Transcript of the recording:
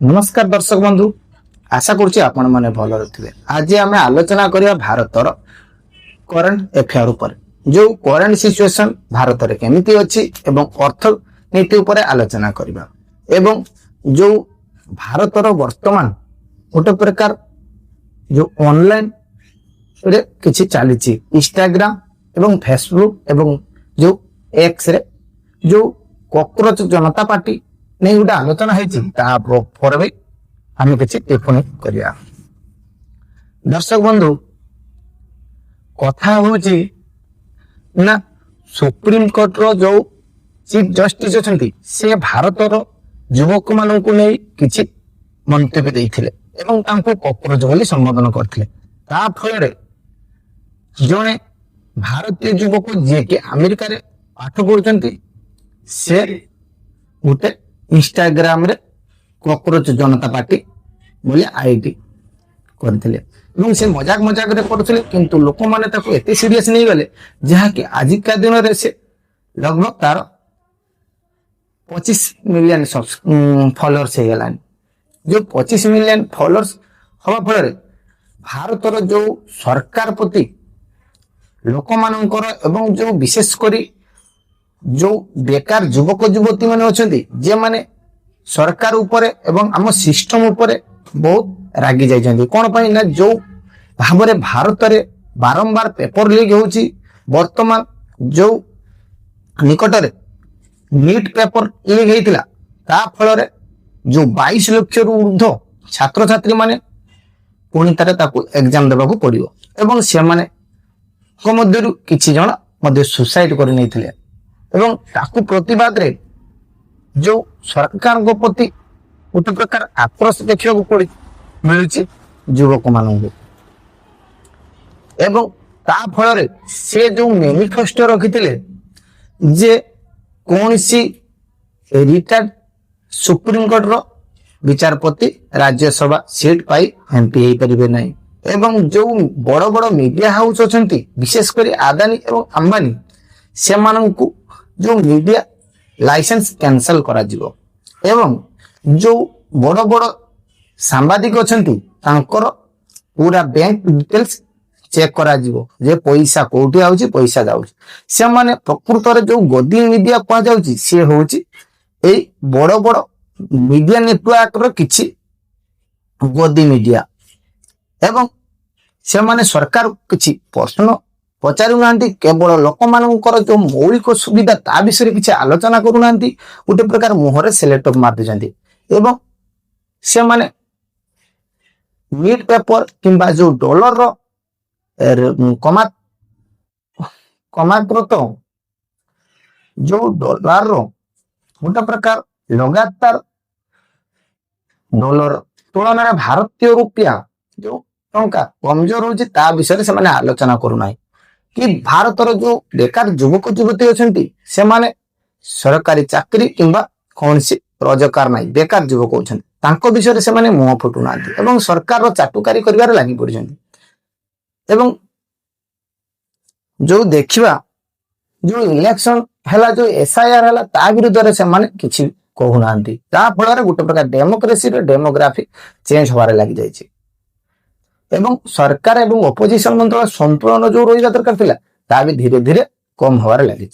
नमस्कार दर्शक बंधु, आशा करुच्ची आपण माने भल थे। आज आम आलोचना करिया भारतर करंट अफेयर उपर जो करंट सिचुएशन भारत रे केमिति अछि एवं अर्थनीति उपर आलोचना करिबा एवं जो भारतर वर्तमान गोटे प्रकार जो ऑनलाइन रे किछि चली इंस्टाग्राम एवं फेसबुक एवं जो एक्स रे जो कॉकरोच जनता पार्टी नहीं गोटे आलोचना है आम किसी टिप्पणी करिया। दर्शक बंधु कथा हूँ ना सुप्रीम कोर्ट रो जो चीफ जस्टिस अच्छा से भारतर युवक मान नहीं किसी मंतव्य देते कॉकरोच बोली संबोधन करते फल जड़े भारतीय युवक जी कि अमेरिका रे पाठ पढ़ुंट से गोटे इंस्टाग्राम रे कॉकरोच जनता पार्टी बोले आईडी करथिले एवं से मजाक मजाक रे करथिले किंतु लोक माने ताको एते सीरियस नहीं गले जहा कि आज का दिन रे से लगभग तार 25 मिलियन फॉलोअर्स हे गलानी। जो 25 मिलियन फॉलोअर्स हवा फल भारतर जो सरकार प्रति लोक मानकर एवं जो विशेष करी जो बेकार युवक युवती माने अछंती जे माने सरकार उपरे एवं आम सिस्टम उपरे बहुत रागी जाइछंती कोन पई ना जो भाबरे भारत रे बारंबार पेपर लीक होउची वर्तमान जो निकट रे नीट पेपर लीक हेतिला ता फल रे जो 22 लाख रु ऊर्ध्व छात्र छात्री माने पुणी तारे ताकू एग्जाम देबा को पड़ियो एवं से माने को मध्यरु किछि जण मध्ये सुसाइड करि नैथिले एवं ताकू प्रतिवाद रे जो सरकार को प्रति गोटे प्रकार आक्रोश देखा पड़ी मिलूची युवक मानू एवं ता फल से जो मैनिफेस्टो रखिथिले जे कौन सी रिटायर्ड सुप्रीम कोर्ट रो विचारपति राज्यसभा सीट पाई एमपी हो पारे नहीं एवं जो बड़ बड़ मीडिया हाउस अछंती विशेष करी आदानी एवं अंबानी से माननकु जो मीडिया लाइसेंस कैंसल करा जिवो एवं जो बड़ बड़ सांबादिक अछंती तांकर पूरा बैंक डिटेल्स चेक करा जिवो जे पैसा कोठी आउची पैसा जाउची से माने प्रकृत रे जो गदी मीडिया पा जाउची से होउची ए बड़ बड़ मीडिया नेटवर्क रो किछि गदी मीडिया एवं से माने सरकार किछि प्रश्न पचारू नांती केवल लोक मानकर जो मौलिक सुविधा ता विषय किसी आलोचना करू नांती गोटे प्रकार मुहरे सेलेक्ट मार देछंती एवं से माने नीट पेपर किंबा जो डॉलर रो कमाक्रत जो डॉलर रो गोटे प्रकार लगातार डॉलर तुलन में भारतीय रुपया जो टंका कमजोर होची ता विषय से माने आलोचना करू नाही कि भारतर जो बेकार युवक युवती अछंती से माने सरकारी चाकरी किंबा कौन सी रोजगार नहीं बेकार युवक अछंती तांको विषय से माने मुंह फुटू नांती एवं सरकार रो चाटुकारी करिवार लागि पड़िछंती एवं जो देखिबा जो इलेक्शन हला जो एसआईआर हला ता विरुद्ध रे से माने किछि कहू नांती ता फल रे गोटे प्रकार डेमोक्रेसी रो डेमोग्राफी चेंज होवारे लागि जायछि एवं सरकार एवं अपोजिशन मंडल संतुलन जो रही दरकार थिला ता भी धीरे धीरे कम होवार लगी।